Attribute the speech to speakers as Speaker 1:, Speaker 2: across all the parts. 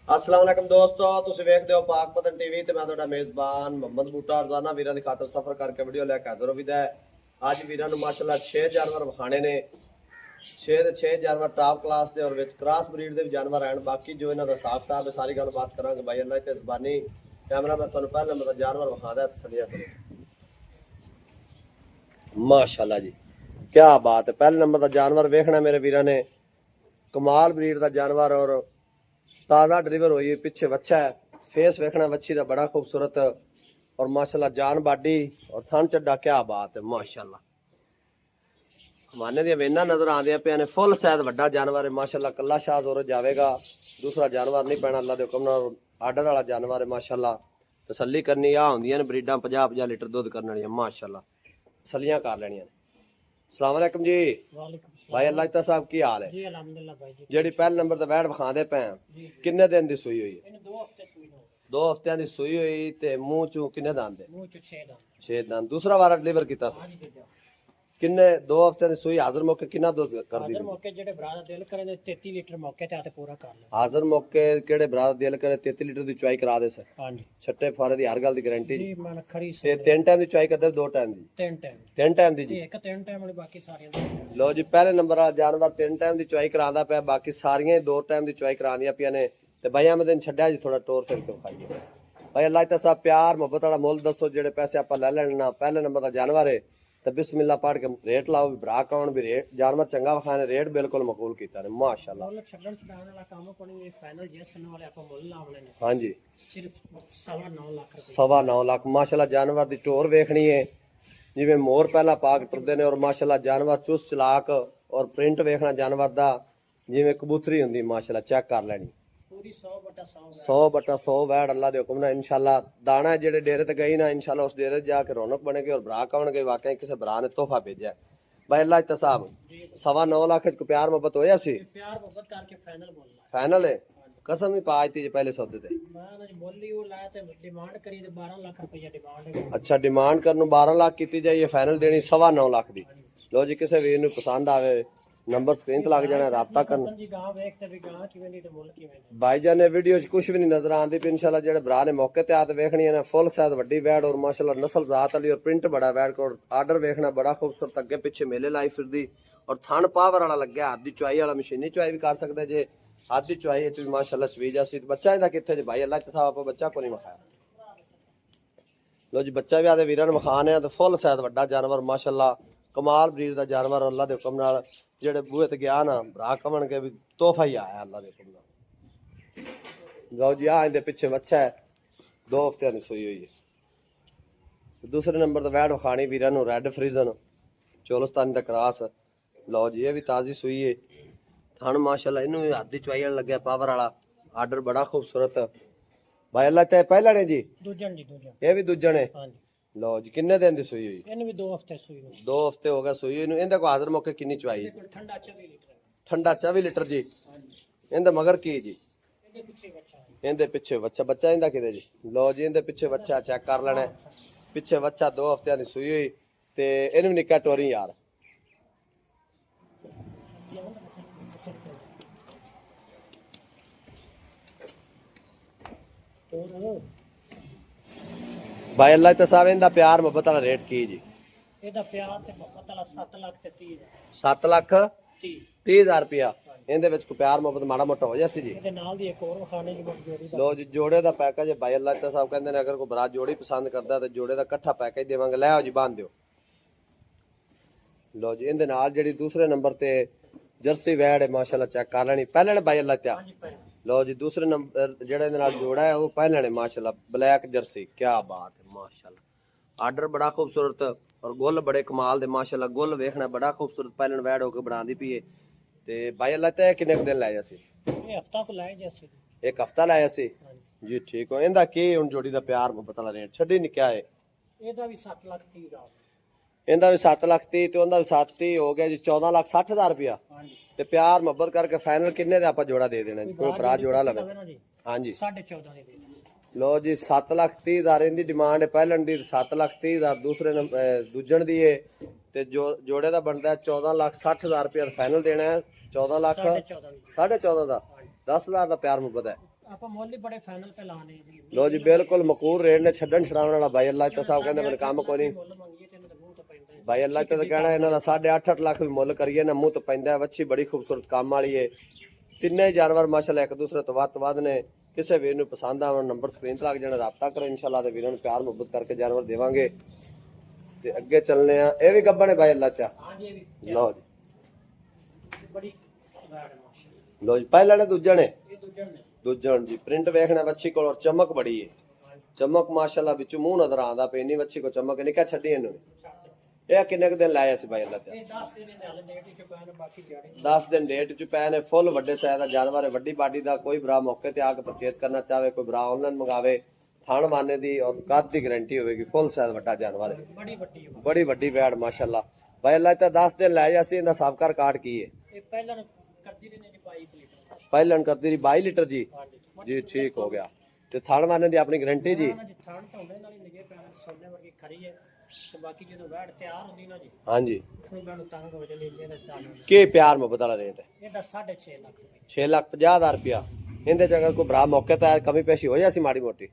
Speaker 1: अस्सलाम वालेकुम दोस्तों, ਤੁਸੀਂ ਵੇਖਦੇ ਹੋ ਪਾਕ ਪਤਨ ਟੀਵੀ ਤੇ ਮੈਂ ਤੁਹਾਡਾ ਮੇਜ਼ਬਾਨ ਮੁਹੰਮਦ ਬੂਟਾ ਰਜ਼ਾਨਾ ਵੀਰਾਂ ਦੀ ਖਾਤਰ ਸਫ਼ਰ ਕਰਕੇ ਵੀਡੀਓ ਲੈ ਕੇ ਹਾਜ਼ਰ ਹੋ ਵਿਦਾ ਹੈ। ਅੱਜ ਵੀਰਾਂ ਨੂੰ ਮਾਸ਼ਾਅੱਲਾ 6 ਜਾਨਵਰ ਵਿਖਾਣੇ ਨੇ। 6 ਦੇ 6 ਜਾਨਵਰ ਟਾਪ ਕਲਾਸ ਦੇ ਔਰ ਵਿੱਚ ਕ੍ਰਾਸ ਬਰੀਡ ਦੇ ਵੀ ਜਾਨਵਰ ਆਣ। ਬਾਕੀ ਜੋ ਇਹਨਾਂ ਦਾ ਹਿਸਾਬ ਕਿਤਾਬ ਹੈ ਸਾਰੀ ਗੱਲਬਾਤ ਕਰਾਂਗੇ ਭਾਈ ਅੱਲਾਹ ਤੇ ਜ਼ਬਾਨੀ। ਕੈਮਰਾ ਮੈਂ ਤੁਹਾਨੂੰ ਪਹਿਲੇ ਨੰਬਰ ਦਾ ਜਾਨਵਰ ਵਿਖਾਦਾ ਤਸੱਲੀਆਂ ਕਰੋ। ਮਾਸ਼ਾਅੱਲਾ ਜੀ क्या बात है। पहले नंबर का जानवर वेखना मेरे वीर ने, कमाल ब्रीड का जानवर और ताज़ा डिलीवर हुई है। पीछे बच्चा है, फेस वेखना बच्ची का बड़ा खूबसूरत और माशाल्लाह जान बाडी और थन चड्डा। क्या बात है माशाल्लाह। माने दी वेना नजर आंदियां पे ने। फुल सैद वड्डा जानवर है माशाल्लाह। कल्ला शाह जोर जावेगा, दूसरा जानवर नहीं पैना। अल्लाह दे हुक्म नाल आर्डर वाला जानवर है माशाल्लाह। तसल्ली करनी आ होंदियां ने ब्रीडां 50-50 लीटर दुध करने वाली माशाल्लाह। तसल्लियां कर लेनियां। अस्सलाम वालेकुम जी। भाई अल्लाह ता साहब की हाल है
Speaker 2: जी? अल्हम्दुलिल्लाह भाई जी।
Speaker 1: जेडी पहले नंबर ते वैड विखांदे पे किन्ने दिन दी सूई हुई है?
Speaker 2: ਇਹਨੂੰ 2 ਹਫ਼ਤੇ ਸੂਈ ਨੂੰ
Speaker 1: 2 हफ्तियां दी सूई हुई ते मुंह चों किन्ने दांद है?
Speaker 2: ਮੂੰਹ ਚ 6 ਦਾ
Speaker 1: 6 दांद। दूसरा वारा डिलीवर कीता सी
Speaker 2: ਹਾਂਜੀ ਦਿੱਤਾ।
Speaker 1: किन्ने 2 हफ्तियां दी सूई हाजिर मौके किन्ना दूध कर दी?
Speaker 2: ਹਾਜ਼ਰ ਮੌਕੇ ਜਿਹੜੇ ਭਰਾ ਦਾ ਦਿਲ ਕਰੇ ਤੇ 33 ਲੀਟਰ ਮੌਕੇ ਤੇ ਆ ਤੇ ਪੂਰਾ ਕਰ ਲੈ।
Speaker 1: हाजिर मौके केड़े भरा दा दिल करे 33 लीटर दी चुआई करा दे सर।
Speaker 2: ਹਾਂਜੀ
Speaker 1: छट्टे फारे दी हर गल दी गारंटी
Speaker 2: ਜੀ ਮਨ ਖਰੀ
Speaker 1: ते 3 टाइम दी चुआई करदे 2 टाइम दी?
Speaker 2: ਤਿੰਨ ਟਾਈਮ
Speaker 1: 3 टाइम दी जी।
Speaker 2: ਇੱਕ ਤਿੰਨ ਟਾਈਮ ਵਾਲੀ ਬਾਕੀ ਸਾਰੀਆਂ ਦੋ time।
Speaker 1: लो जी पहले नंबर वाला जानवर 3 टाइम दी चुआई करांदा पे, बाकी सारियां 2 टाइम दी चुआई करांदियां पियां ने। ते भाई मैं दिन छड्डया जी थोड़ा टोर फिर के खाइए। भाई अल्लाह ता साहब प्यार मोहब्बत वाला मुल दसो जेड़े पैसे आपां ले लेना। पहले नंबर दा जानवर है तो बिस्मिल्लाह पढ़ के रेट लाओ भी भरा कौन भी रेट जानवर चंगा विखाने रेट बिल्कुल मकबूल कीता ने माशाल्लाह।
Speaker 2: ਮੁੱਲ ਛੱਡਣ ਛਡਾਉਣ ਵਾਲਾ ਕੰਮ ਕੋਣੀ ਇਹ ਫਾਈਨਲ ਜੈਸਨ ਵਾਲੇ ਆਪਾਂ ਮੁੱਲ ਲਾਉਣੇ ਨੇ
Speaker 1: हाँ जी
Speaker 2: ਸਿਰਫ 9.5 ਲੱਖ ਰੁਪਏ।
Speaker 1: 9.25 लाख माशाल्लाह। जानवर दी टोर वेखनी है जिवें मोर पहला पाक टुरदे ने और माशाल्लाह जानवर चुस्त चलाक और प्रिंट वेखना जानवर दा जिवें कबूतरी हुंदी माशाल्लाह। चेक कर लेनी
Speaker 2: ਪੂਰੀ 100/100
Speaker 1: 100/100 वैड अल्लाह दे हुक्म नाल इंशाल्लाह। दाना जेड़े डेरे ते गई ना इंशाल्लाह उस डेरे जाके रौनक बनेगी और भरा कवणगे वाकई किसी भरा ने तोहफा भेजा है। भाई अल्लाह ता साहब 9.25 लाख च प्यार मोहब्बत होया सी?
Speaker 2: ਪਿਆਰ ਮੁਹੱਬਤ ਕਰਕੇ ਫਾਈਨਲ ਮੁੱਲ ਲਾਇਆ।
Speaker 1: फाइनल है कसम ही पाई थी पहले सौदे ते।
Speaker 2: ਮੈਂ ਨਾ ਜੀ ਮੁੱਲ ਹੀ ਉਹ ਲਾਇਆ ਤੇ ਡਿਮਾਂਡ ਕਰੀ ਤੇ 12 ਲੱਖ ਰੁਪਏ ਡਿਮਾਂਡ ਹੈ।
Speaker 1: अच्छा डिमांड करनू 12 लाख की जाइए, फाइनल देनी 9.25 लाख दी। लो जी किसी वीर नू पसंद आवे नंबर स्क्रीन ते लग जाना, राबता करना।
Speaker 2: ਜੀ ਗਾਂ ਵੇਖ ਤੇ ਵੀ ਗਾਂ ਕਿਵੇਂ ਦੀ ਤੇ ਮੁੱਲ ਕਿਵੇਂ ਦੀ।
Speaker 1: भाईजान ने वीडियो च कुछ भी नहीं नजर आंदी पे इंशाल्लाह। जेड़े भरा ने मौके ते आते वेखनी है ना फुल साइज वड्डी वैड और माशाल्लाह नस्ल जात वाली और प्रिंट बड़ा वैड को आर्डर वेखना बड़ा खूबसूरत। अगे पीछे मेले लाई फिरदी और थन पावर वाला लग्या। हाथ दी चुआई वाला मशीनी चुआई भी कर सकदे जे। हाथ दी चुआई च माशाल्लाह चवीजा सी। बच्चा इंदा किथे जे भाई अल्लाह ते साहब आप बच्चा को नहीं विखाया। लो जी बच्चा भी आदे वीरां नूं विखाने आ ते फुल साइज वड्डा जानवर माशाल्लाह। कमाल ब्रीड दा जानवर अल्लाह दे हुक्म नाल जेड़े बूहे ते गया ना भरा कमन के भी तोहफा ही आया अल्लाह दे हुक्म नाल। लो जी आ इंदे पीछे बच्चा है 2 हफ्ते दी सूई हुई है। दूसरे नंबर ते वैड विखानी वीरां नूं रेड फ्रीजन चोलस्तानी दा क्रॉस। लो जी ये भी ताजी सूई है। थन माशाल्लाह इनू भी हाथ दी चुआई वाला लग्या पावर वाला आर्डर बड़ा खूबसूरत। भाई अल्लाह ते पहला ने जी
Speaker 2: ਦੂਜਣ ਜੀ ਦੂਜਣ।
Speaker 1: ये भी दूजा ने।
Speaker 2: ਹਾਂਜੀ
Speaker 1: लो जी किन्ने दिन दी सूई हुई?
Speaker 2: ਇਹਨੂੰ ਵੀ 2 ਹਫ਼ਤੇ ਸੂਈ ਨੂੰ।
Speaker 1: 2 हफ्ते हो गए सूई हुई। इनदे को हाजिर मौके किन्नी चुआई?
Speaker 2: ਕੋਲ ਠੰਡਾ 24 ਲੀਟਰ ਹੈ।
Speaker 1: ठंडा 24 लीटर जी।
Speaker 2: ਹਾਂਜੀ
Speaker 1: इनदे मगर की जी?
Speaker 2: ਇਹਦੇ ਪਿੱਛੇ ਬੱਚਾ ਹੈ।
Speaker 1: इनदे पिछे बच्चा बच्चा इंदा किदे जी? लो जी इनदे पिछे बच्चा चेक कर लेना। पिछे बच्चा 2 हफ्ते दी सूई हुई ते इनु भी निक्का टोरी यार।
Speaker 2: ਹੋਰ
Speaker 1: भाई अल्लाह ते साहब इंदा प्यार मोहब्बत वाला रेट की जी?
Speaker 2: ਇਹਦਾ ਪਿਆਰ ਤੇ ਮੁਹੱਬਤ ਵਾਲਾ 7 ਲੱਖ ਤੇ 30 ਹੈ।
Speaker 1: 7 लाख
Speaker 2: 30
Speaker 1: 30 हज़ार रुपया। इनदे विच को प्यार मोहब्बत माड़ा मोटा हो जासी जी।
Speaker 2: ਇਹਦੇ ਨਾਲ ਦੀ ਇੱਕ ਹੋਰ ਵਿਖਾਣੇ ਦੀ ਜੋੜੀ ਦਾ
Speaker 1: लो जी जोड़े दा पैकेज है भाई अल्लाह ते साहब कहंदे ने अगर कोई बरा जोड़ी पसंद करदा ते जोड़े दा इकट्ठा पैकेज देवांगे। ले आओ जी बांध दियो। लो जी इनदे नाल जेड़ी दूसरे नंबर ते जर्सी वैड है माशाल्लाह चेक कर लेनी। पहले ने भाई अल्लाह ते
Speaker 2: ਹਾਂਜੀ ਪਹਿਲੇ
Speaker 1: लो जी दूसरे नंबर जेड़ा इहदे नाल जोड़ा है वो पहले ने माशाल्लाह ब्लैक जर्सी। क्या बात है माशाल्लाह। आर्डर बड़ा खूबसूरत और गुल बड़े कमाल दे माशाल्लाह। गुल वेखना बड़ा खूबसूरत पहले वैड होके बनांदी पई है ते भाई अल्लाह ते किन्ने दिन लाया सी?
Speaker 2: ਇਹ ਹਫਤਾ ਕੋ ਲਾਏ ਜੈਸੇ।
Speaker 1: एक हफ्ता लाया सी
Speaker 2: ਹਾਂਜੀ
Speaker 1: जी। ठीक हो इंदा की हुन जोड़ी दा प्यार मोहब्बत वाला रेट छड्डी नहीं क्या है?
Speaker 2: ਇਹਦਾ ਵੀ 7 ਲੱਖ 30 ਦਾ।
Speaker 1: इंदा भी 7 लाख 30 ते उंदा भी 7 हो गया जी 14 लाख 60 हज़ार रुपया।
Speaker 2: ਹਾਂਜੀ
Speaker 1: ते प्यार मोहब्बत करके फाइनल किन्ने दे आपां जोड़ा दे देना जी? कोई भरा जोड़ा लवे।
Speaker 2: ਨਾ ਜੀ
Speaker 1: हाँ जी
Speaker 2: 14.5 ਦੇ ਦੇ।
Speaker 1: लो जी 7 लाख 30 हज़ार इनकी डिमांड है। पहलन दी 7 लाख 30 हज़ार दूसरे दूजन दी है ते जो जोड़े का बनता है 14 लाख 60 हज़ार रुपया फाइनल देना है। 14 लाख
Speaker 2: 14.5
Speaker 1: 14.5 का 10 हज़ार का प्यार मुहब्बत है।
Speaker 2: ਆਪਾਂ ਮੁੱਲ ਹੀ ਬੜੇ ਫਾਈਨਲ ਤੇ ਲਾਣੇ ਜੀ
Speaker 1: ਲੋ ਜੀ ਬਿਲਕੁਲ ਮਕੂਰ ਰੇਟ ਨੇ, ਛੱਡਣ ਛਡਾਉਣ ਵਾਲਾ ਬਾਈ ਅੱਲਾਹ ਤਾਂ ਸਾਹਿਬ ਕਹਿੰਦੇ ਮੈਨੂੰ ਕੰਮ ਕੋਈ ਨਹੀਂ।
Speaker 2: ਮੁੱਲ ਮੰਗੀਏ ਤੇ ਇਹਨਾਂ ਦਾ ਮੂੰਹ ਤੋਂ ਪੈਂਦਾ ਹੈ।
Speaker 1: ਬਾਈ ਅੱਲਾਹ ਤਾਂ ਕਹਿਣਾ ਇਹਨਾਂ ਦਾ 8.5 ਲੱਖ ਵੀ ਮੁੱਲ ਕਰੀਏ ਨਾ ਮੂੰਹ ਤੋਂ ਪੈਂਦਾ। ਵੱਛੀ ਬੜੀ ਖੂਬਸੂਰਤ ਕੰਮ ਵਾਲੀ ਏ। ਤਿੰਨੇ ਜਾਨਵਰ ਮਾਸ਼ਾਅੱਲਾ ਇੱਕ ਦੂਸਰੇ ਤੋਂ ਵੱਧ ਨੇ। ਕਿਸੇ ਵੀਰ ਨੂੰ ਪਸੰਦ ਆਵਣ ਨੰਬਰ ਸਕਰੀਨ ਤੇ ਲੱਗ ਜਾਣਾ, ਰਾਬਤਾ ਕਰੋ ਇਨਸ਼ਾਅੱਲਾ ਤੇ ਵੀਰਾਂ ਨੂੰ ਪਿਆਰ ਮੁਹੱਬਤ ਕਰਕੇ ਜਾਨਵਰ ਦੇਵਾਂਗੇ ਤੇ ਅੱਗੇ ਚੱਲਨੇ ਆ। ਇਹ ਵੀ ਗੱਬਣ ਹੈ ਬਾਈ ਅੱਲਾਹ ਤਾਂ।
Speaker 2: ਹਾਂਜੀ ਇਹ ਵੀ
Speaker 1: ਲਓ ਜੀ
Speaker 2: ਬੜੀ ਵੈੜ ਮਾਸ਼ਾਅੱਲਾ।
Speaker 1: ਲਓ ਜੀ ਪਹਿਲਾਂ ਨੇ ਦੂਜੇ ਨੇ
Speaker 2: ਇਹ ਦੂਜਣ ਨੇ
Speaker 1: ਦੂਜਣ ਜੀ ਪ੍ਰਿੰਟ ਵੇਖਣਾ ਵੱਛੀ ਕੋਲ ਔਰ ਚਮਕ ਬੜੀ ਏ। ਚਮਕ ਮਾਸ਼ਾਅੱਲਾ ਵਿੱਚ ਮੂੰਹ ਨਜ਼ਰ ਆਉਂਦਾ ਪਈ ਨਹੀਂ ਵੱਛੀ ਕੋ ਚਮਕ ਨਿਕਾ ਛੱਡੀ ਇਹਨੂੰ। ਇਹ ਕਿੰਨੇ ਕੁ ਦਿਨ ਲਾਇਆ ਸੀ ਬਾਈ ਅੱਲਾਹ ਤਾਂ?
Speaker 2: ਇਹ 10 ਦਿਨ ਦੇ ਹਾਲੇ ਡੇਟ ਚ ਪੈਣ ਬਾਕੀ ਦਿਹਾੜੀ
Speaker 1: 10 ਦਿਨ ਡੇਟ ਚ ਪਏ ਨੇ। ਫੁੱਲ ਵੱਡੇ ਸਾਈਜ਼ ਦਾ ਜਾਨਵਰ ਹੈ, ਵੱਡੀ ਬਾਡੀ ਦਾ। ਕੋਈ ਭਰਾ ਮੌਕੇ ਤੇ ਆ ਕੇ ਪਰਚੇਸ ਕਰਨਾ ਚਾਹਵੇ, ਕੋਈ ਭਰਾ ਆਨਲਾਈਨ ਮੰਗਾਵੇ, ਥਣ ਮਾਨੇ ਦੀ ਔਰ ਕੱਦ ਦੀ ਗਾਰੰਟੀ ਹੋਵੇਗੀ। ਫੁੱਲ ਸਾਈਜ਼ ਵੱਡਾ ਜਾਨਵਰ ਹੈ,
Speaker 2: ਬੜੀ ਵੱਡੀ ਹੈ।
Speaker 1: ਬੜੀ ਵੱਡੀ ਵੈੜ ਮਾਸ਼ਾਅੱਲਾ। ਬਾਈ ਅੱਲਾਹ ਤਾਂ 10 ਦਿਨ ਲੈ ਜਾਸੀ। ਇਹਦਾ ਸਾਬਕਾ ਰਿਕਾਰਡ ਕੀ ਹੈ?
Speaker 2: ਇਹ ਪਹਿਲਾਂ ਕਰਦੀ ਰਹੀ ਨੇ ਜੀ 22 ਲੀਟਰ।
Speaker 1: ਪਹਿਲਾਂ ਕਰਦੀ ਰਹੀ 22 ਲੀਟਰ ਜੀ।
Speaker 2: ਹਾਂਜੀ
Speaker 1: ਜੀ ਠੀਕ ਹੋ ਗਿਆ। ਤੇ ਥਣ ਮਾਨੇ ਦੀ ਆਪਣੀ ਗਾਰੰਟੀ ਜੀ।
Speaker 2: ਇਹਨਾਂ ਦੀ ਥਾਣ ਤਾਂ ਹੁੰਦੇ ਨਾਲ ਹੀ ਨਿਗੇ ਪੈਣ ਸੋਨੇ ਵਰਗੀ ਖਰੀ ਹੈ ਤੇ ਬਾਕੀ ਜਦੋਂ ਵੈੜ ਤਿਆਰ ਹੁੰਦੀ ਨਾ ਜੀ
Speaker 1: ਹਾਂਜੀ
Speaker 2: ਫਿਰ ਮੈਨੂੰ ਤੰਗ ਹੋ ਜਾਂਦੀ ਇਹਦਾ ਚਾਲੂ
Speaker 1: ਕੀ ਪਿਆਰ ਮੁਹੱਬਤ ਵਾਲਾ ਰੇਟ ਹੈ?
Speaker 2: ਇਹਦਾ 6.5 ਲੱਖ ਰੁਪਏ
Speaker 1: 6,50,000 ਰੁਪਇਆ। ਇਹਦੇ ਚ ਅਗਰ ਕੋਈ ਭਰਾ ਮੌਕੇ ਤੇ ਆਇਆ ਕਮੀ ਪੇਸ਼ੀ ਹੋ ਜਾਸੀ ਮਾੜੀ ਮੋਟੀ।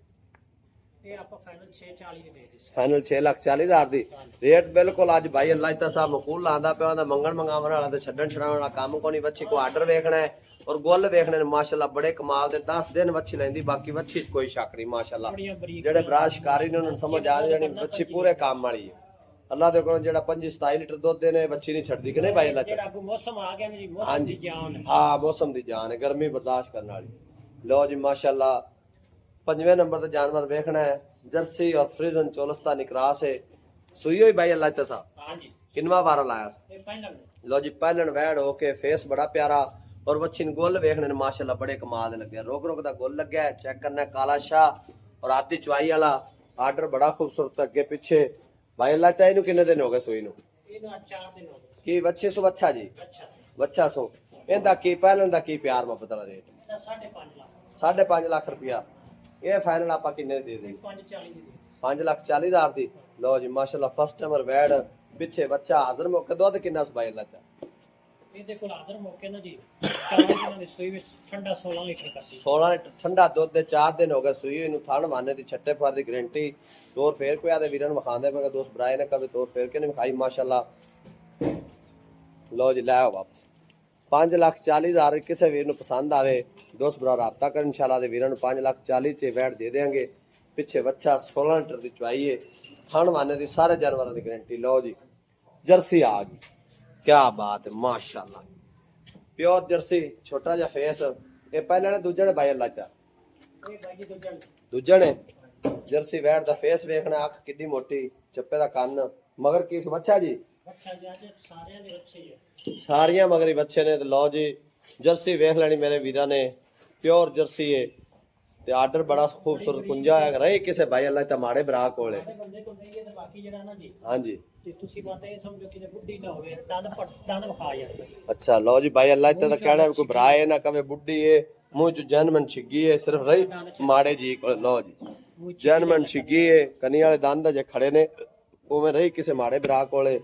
Speaker 2: ਇਹ ਆਪਾਂ ਫਾਈਨਲ 640 ਦੇ ਦਿੱਤੀ
Speaker 1: ਫਾਈਨਲ 6,40,000 ਦੀ ਰੇਟ ਬਿਲਕੁਲ। ਅੱਜ ਭਾਈ ਅੱਲਾਹ ਤਾਂ ਸਾਹਿਬ ਮਕੂਲ ਲਾਂਦਾ ਪਿਆ ਦਾ ਮੰਗਣ ਮੰਗਾਵਣ ਵਾਲਾ ਤੇ ਛੱਡਣ ਛਡਾਉਣ ਵਾਲਾ ਕੰਮ ਕੋਈ ਨਹੀਂ। ਵੱਛੀ ਕੋ ਆਰਡਰ ਵੇਖਣਾ ਹੈ ਔਰ ਗੁੱਲ ਵੇਖਣੇ ਨੇ ਮਾਸ਼ਾਅੱਲਾ ਬੜੇ ਕਮਾਲ ਦੇ। 10 ਦਿਨ ਵੱਛੀ ਲੈਂਦੀ, ਬਾਕੀ ਵੱਛੀ ਚ ਕੋਈ ਸ਼ੱਕ ਨਹੀਂ ਮਾਸ਼ਾਅੱਲਾ।
Speaker 2: ਬੜੀਆਂ ਬਰੀਕ
Speaker 1: ਜਿਹੜੇ ਭਰਾ ਸ਼ਿਕਾਰੀ ਨੇ ਉਹਨਾਂ ਨੂੰ ਸਮਝ ਆ ਜਾਣੀ ਵੱਛੀ ਪੂਰੇ ਕੰਮ ਵਾਲੀ ਹੈ। ਅੱਲਾਹ ਦੇ ਕੋਲ ਜਿਹੜਾ 25-27 ਲੀਟਰ ਦੁੱਧ ਦੇ ਨੇ ਵੱਛੀ ਨਹੀਂ ਛੱਡਦੀ ਕਿ ਨਹੀਂ ਭਾਈ ਅੱਲਾਹ
Speaker 2: ਜਿਹੜਾ ਅੱਗੋਂ ਮੌਸਮ ਆ ਗਿਆ ਨਾ ਜੀ ਮੌਸਮ ਦੀ ਜਾਨ ਹੈ।
Speaker 1: ਹਾਂ ਮੌਸਮ ਦੀ ਜਾਨ ਹੈ, ਗਰਮੀ ਬਰਦਾਸ਼ਤ ਕਰਨ ਵਾਲੀ। ਲਓ ਜੀ ਮਾਸ਼ਾਅੱਲਾ 5ਵੇਂ ਨੰਬਰ ਤੇ ਜਾਨਵਰ ਵੇਖਣਾ ਹੈ ਜਰਸੀ ਔਰ ਫਰੀਜ਼ਨ ਚੋਲਸਤਾਨੀ ਕ੍ਰਾਸ ਹੈ। ਸੂਈ ਹੋਈ ਭਾਈ ਅੱਲਾਹ ਤਾਂ ਸਾਹਿਬ
Speaker 2: ਹਾਂਜੀ
Speaker 1: ਕਿੰਨਵਾ ਵਾਰ ਲਾਇਆ ਸੀ?
Speaker 2: ਇਹ ਪਹਿਲਾਂ ਨੇ
Speaker 1: ਲੋ ਜੀ ਪਹਿਲਣ ਵੈੜ ਹੋ ਕੇ ਫੇਸ ਬੜਾ ਪਿਆਰਾ ਔਰ ਵੱਛੀ ਨੂੰ ਗੁੱਲ ਵੇਖਣੇ ਨੇ ਮਾਸ਼ਾਅੱਲਾ ਬੜੇ ਕਮਾਲ ਦੇ ਲੱਗਿਆ। ਰੋਕ ਰੋਕ ਦਾ ਗੁੱਲ ਲੱਗਿਆ ਹੈ। ਚੈੱਕ ਕਰਨਾ ਕਾਲਾ ਸ਼ਾਹ ਔਰ ਆਤੀ ਚਵਾਈ ਵਾਲਾ ਆਰਡਰ ਬੜਾ ਖੂਬਸੂਰਤ ਅੱਗੇ ਪਿੱਛੇ। ਭਾਈ ਅੱਲਾਹ ਤਾਂ ਇਹਨੂੰ ਕਿੰਨੇ ਦਿਨ ਹੋ ਗਏ ਸੂਈ ਨੂੰ?
Speaker 2: ਇਹਨੂੰ 4 ਦਿਨ ਹੋ ਗਏ।
Speaker 1: ਕੀ ਵੱਛੇ ਸੋ ਬੱਚਾ ਜੀ?
Speaker 2: ਅੱਛਾ
Speaker 1: ਬੱਚਾ ਸੋ। ਇਹਦਾ ਕੀ ਪਹਿਲਣ ਦਾ ਕੀ ਪਿਆਰ ਮੁਹੱਬਤ ਵਾਲਾ ਰੇਟ?
Speaker 2: ਇਹਦਾ 5.5 ਲੱਖ
Speaker 1: 5.5 ਲੱਖ ਰੁਪਇਆ। ਇਹ ਫਾਈਨਲ ਆਪਾਂ ਕਿੰਨੇ ਦੇ ਦੇਂਗੇ?
Speaker 2: 540 ਦੀ
Speaker 1: 5,40,000 ਦੀ। ਲੋ ਜੀ ਮਾਸ਼ਾਅੱਲਾ ਫਸਟ ਨੰਬਰ ਵੈੜ ਪਿੱਛੇ ਬੱਚਾ ਹਾਜ਼ਰ ਮੌਕੇ। ਦੁੱਧ ਕਿੰਨਾ ਸੁ ਭਾਈ ਅੱਲਾਹ ਤਾਂ?
Speaker 2: ਇਹਦੇ ਕੋਲ ਹਾਜ਼ਰ ਮੌਕੇ ਨਾ ਜੀ 4 ਦਿਨਾਂ ਦੀ ਸੂਈ ਵਿੱਚ ਠੰਡਾ 16 ਲੀਟਰ ਕਰਦੀ
Speaker 1: 16 ਲੀਟਰ ਠੰਡਾ ਦੁੱਧ ਦੇ 4 ਦਿਨ ਹੋ ਗਏ ਸੂਈ ਨੂੰ। ਥਣ ਮਾਨੇ ਦੀ ਛੱਟੇ ਫਾਰ ਦੀ ਗਾਰੰਟੀ। ਤੋਰ ਫੇਰ ਕੋਈ ਆਦੇ ਵੀਰਾਂ ਨੂੰ ਵਿਖਾਉਂਦੇ ਪਏ ਦੋਸਤ ਬਰਾਏ ਨੇ ਕਦੇ ਤੋਰ ਫੇਰ ਕੇ ਨਹੀਂ ਵਿਖਾਈ ਮਾਸ਼ਾਅੱਲਾ। ਲੋ ਜੀ ਲੈ ਆਓ ਵਾਪਸ 5,40,000। ਕਿਸੇ ਵੀਰ ਨੂੰ ਪਸੰਦ ਆਵੇ ਦੋਸਤ ਬਰਾ ਰਾਬਤਾ ਕਰ ਇਨਸ਼ਾਅੱਲਾ ਦੇ ਵੀਰਾਂ ਨੂੰ 5,40,000 ਚ ਵੈਟ ਦੇ ਦੇਾਂਗੇ। ਪਿੱਛੇ ਬੱਚਾ 16 ਲੀਟਰ ਦੀ ਚੁਆਈ ਹੈ। ਥਣ ਮਾਨੇ ਦੀ ਸਾਰੇ ਜਾਨਵਰਾਂ ਦੀ ਗਾਰੰਟੀ। ਲਓ ਜੀ ਜਰਸੀ ਆ ਗਈ, ਕੀ ਬਾਤ ਹੈ ਮਾਸ਼ਾਅੱਲਾ। ਪਿਓਰ ਜਰਸੀ, ਛੋਟਾ ਜਿਹਾ ਫੇਸ। ਇਹ ਪਹਿਲਾਂ ਨੇ ਦੂਜੇ ਨੇ ਬਾਈ ਅੱਲਾਹ ਦਾ
Speaker 2: ਇਹ ਬਾਈ ਜੀ ਦੂਜਾ
Speaker 1: ਦੂਜੇ ਨੇ ਜਰਸੀ ਵੈਟ ਦਾ ਫੇਸ ਵੇਖਣਾ। ਅੱਖ ਕਿੱਡੀ ਮੋਟੀ, ਚੱਪੇ ਦਾ ਕੰਨ, ਮਗਰ ਕੀ ਬੱਚਾ ਜੀ?
Speaker 2: ਅੱਛਾ ਜੀ ਅੱਜ ਸਾਰਿਆਂ ਦੇ ਅੱਛੇ ਹੀ ਹੈ।
Speaker 1: ਸਾਰੀਆਂ ਮਗਰੀ ਬੱਚੇ ਨੇ। ਤੇ ਲਓ ਜੀ ਜਰਸੀ ਵੇਖ ਲੈਣੀ ਮੇਰੇ ਵੀਰਾਂ ਨੇ, ਪਿਓਰ ਜਰਸੀ ਹੈ ਤੇ ਆਰਡਰ ਬੜਾ ਖੂਬਸੂਰਤ ਪੁੰਜਾ ਹੈ। ਰਹੇ ਕਿਸੇ ਭਾਈ ਅੱਲਾਹ ਤਾਂ ਮਾੜੇ ਬਰਾ ਕੋਲੇ।
Speaker 2: ਸਾਡੇ ਬੰਦੇ ਕੋਲ ਨਹੀਂ ਹੈ ਤੇ ਬਾਕੀ ਜਿਹੜਾ ਨਾ ਜੀ
Speaker 1: ਹਾਂਜੀ
Speaker 2: ਤੇ ਤੁਸੀਂ ਬਾਤ ਇਹ ਸਮਝੋ ਕਿ ਬੁੱਢੀ ਨਾ ਹੋਵੇ ਦੰਦ ਵਿਖਾ ਜਾਏ।
Speaker 1: ਅੱਛਾ ਲਓ ਜੀ ਭਾਈ ਅੱਲਾਹ ਤਾਂ ਕਹਿਣਾ ਕੋਈ ਭਰਾ ਹੈ ਨਾ ਕਵੇ ਬੁੱਢੀ ਹੈ, ਮੂੰਹ ਚ ਜਨਮਨ ਛਿੱਗੀ ਹੈ। ਸਿਰਫ ਰਹੀ ਮਾੜੇ ਜੀ ਕੋਲ। ਲਓ ਜੀ ਜਨਮਨ ਛਿੱਗੀ ਹੈ, ਕੰਨੀ ਵਾਲੇ ਦੰਦ ਜੇ ਖੜੇ ਨੇ ਉਵੇਂ ਰਹੀ ਕਿਸੇ ਮਾੜੇ ਭਰਾ ਕੋਲੇ।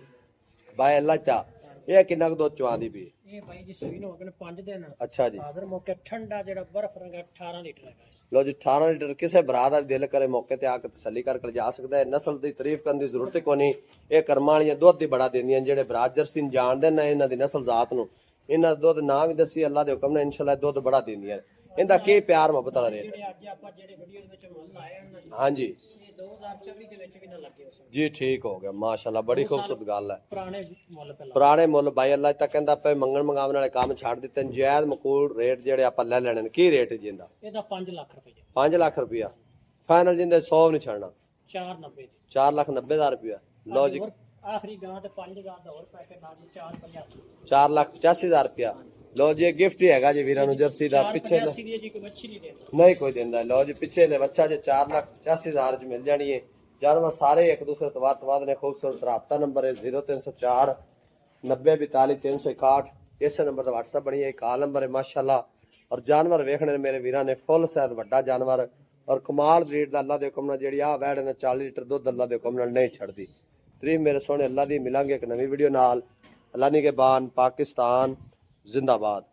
Speaker 1: ਭਾਈ ਅੱਲਾਹ ਤਾਂ ਇਹ ਕਿੰਨਾ ਕੁ ਦੁੱਧ ਚਵਾਉਂਦੀ ਪਈ?
Speaker 2: ਇਹ ਬਾਈ ਜੀ ਸੂਈ ਨੂੰ ਹੋ ਗਏ 5 ਦਿਨ।
Speaker 1: ਅੱਛਾ ਜੀ
Speaker 2: ਹਾਜ਼ਰ ਮੌਕੇ ਠੰਡਾ ਜਿਹੜਾ ਬਰਫ਼ ਰੰਗਾ 18 ਲੀਟਰ ਹੈਗਾ।
Speaker 1: ਲੋ ਜੀ 18 ਲੀਟਰ। ਕਿਸੇ ਭਰਾ ਦਾ ਦਿਲ ਕਰੇ ਮੌਕੇ ਤੇ ਆ ਕੇ ਤਸੱਲੀ ਕਰਕੇ ਜਾ ਸਕਦਾ ਹੈ। ਨਸਲ ਦੀ ਤਾਰੀਫ ਕਰਨ ਦੀ ਜ਼ਰੂਰਤ ਕੋਈ ਨਹੀਂ। ਇਹ ਕਰਮਾਂ ਵਾਲੀਆਂ ਦੁੱਧ ਦੀ ਬੜਾ ਦਿੰਦੀਆਂ। ਜਿਹੜੇ ਭਰਾ ਜਰਸੀ ਨੂੰ ਜਾਣਦੇ ਨੇ ਇਹਨਾਂ ਦੀ ਨਸਲ ਜ਼ਾਤ ਨੂੰ, ਇਹਨਾਂ ਦਾ ਦੁੱਧ ਨਾ ਵੀ ਦੱਸੀ ਅੱਲਾਹ ਦੇ ਹੁਕਮ ਨਾਲ ਇਨਸ਼ਾਅੱਲਾ ਦੁੱਧ ਬੜਾ ਦਿੰਦੀਆਂ। ਇਹਦਾ ਕੀ ਪਿਆਰ ਮੁਹੱਬਤ ਵਾਲਾ ਰੇਟ?
Speaker 2: ਜਿਹੜੇ ਅੱਜ ਆਪਾਂ ਜਿਹੜੇ ਵੀਡੀਓ ਦੇ ਵਿੱਚ ਮੁੱਲ ਆਏ ਹਨ ਨਾ ਜੀ
Speaker 1: ਹਾਂਜੀ
Speaker 2: ਇਹ 2024 ਦੇ ਵਿੱਚ ਵੀ ਨਾ ਲੱਗੇ ਉਸ
Speaker 1: ਜੀ ਠੀਕ ਹੋ ਗਿਆ ਮਾਸ਼ਾਅੱਲਾ। ਬੜੀ ਖੂਬਸੂਰਤ ਗੱਲ ਹੈ।
Speaker 2: ਪੁਰਾਣੇ ਮੁੱਲ ਪਹਿਲਾਂ
Speaker 1: ਪੁਰਾਣੇ ਮੁੱਲ ਬਾਈ ਅੱਲਾਹ ਤਾਂ ਕਹਿੰਦਾ ਪਏ ਮੰਗਣ ਮੰਗਾਵਣ ਵਾਲੇ ਕੰਮ ਛੱਡ ਦਿੱਤੇ ਨੇ। ਜਾਇਜ਼ ਮਕੂਲ ਰੇਟ ਜਿਹੜੇ ਆਪਾਂ ਲੈ ਲੈਣੇ ਨੇ। ਕੀ ਰੇਟ ਜੀ ਇਹਦਾ?
Speaker 2: ਇਹਦਾ 5 ਲੱਖ ਰੁਪਏ
Speaker 1: 5 ਲੱਖ ਰੁਪਇਆ ਫਾਈਨਲ। ਜਿੰਦੇ 100 ਨਹੀਂ ਛੱਡਣਾ।
Speaker 2: 490 ਦੀ
Speaker 1: 4,90,000 ਰੁਪਇਆ। ਲਓ ਜੀ
Speaker 2: ਹੋਰ ਆਖਰੀ ਗਾਂ ਤੇ 5 ਗਾਂ ਦਾ ਹੋਰ ਪੈਕੇਟ ਨਾਲ 485
Speaker 1: 4,85,000 ਰੁਪਇਆ। ਲਓ ਜੀ ਗਿਫਟ ਹੀ ਹੈਗਾ ਜੀ ਵੀਰਾਂ ਨੂੰ ਜਰਸੀ ਦਾ। ਪਿੱਛੇ
Speaker 2: 485 ਦੀ ਜੀ ਕੋਈ ਮੱਛੀ ਨਹੀਂ ਦੇਦਾ
Speaker 1: ਨਹੀਂ ਕੋਈ ਦਿੰਦਾ। ਲਓ ਜੀ ਪਿੱਛੇ ਦੇ ਬੱਚਾ ਜੇ 4,85,000 ਚ ਮਿਲ ਜਾਣੀ ਹੈ। ਜਾਨਵਰ ਸਾਰੇ ਇੱਕ ਦੂਸਰੇ ਤੋਂ ਵੱਧ ਨੇ। ਖੂਬਸੂਰਤ ਰਾਬਤਾ ਨੰਬਰ ਹੈ 0304 9042 361। ਇਸੇ ਨੰਬਰ ਦਾ WhatsApp ਬਣੀ ਹੈ। ਕਾਲ ਨੰਬਰ ਹੈ ਮਾਸ਼ਾਅੱਲਾ। ਔਰ ਜਾਨਵਰ ਵੇਖਣੇ ਨੇ ਮੇਰੇ ਵੀਰਾਂ ਨੇ ਫੁੱਲ ਸਾਈਜ਼ ਵੱਡਾ ਜਾਨਵਰ ਔਰ ਕਮਾਲ ਬਰੀਡ ਦਾ। ਅੱਲਾਹ ਦੇ ਹੁਕਮ ਨਾਲ ਜਿਹੜੀ ਆ ਵੈੜ ਨੇ 40 ਲੀਟਰ ਦੁੱਧ ਅੱਲਾਹ ਦੇ ਹੁਕਮ ਨਾਲ ਨਹੀਂ ਛੱਡਦੀ। ਤਰੀਫ ਮੇਰੇ ਸੋਹਣੇ ਅੱਲਾਹ ਦੀ। ਮਿਲਾਂਗੇ ਇੱਕ ਨਵੀਂ ਵੀਡੀਓ ਨਾਲ। ਅੱਲਾਹ ਨਿਗਹਿਬਾਨ। ਪਾਕਿਸਤਾਨ ਜ਼ਿੰਦਾਬਾਦ।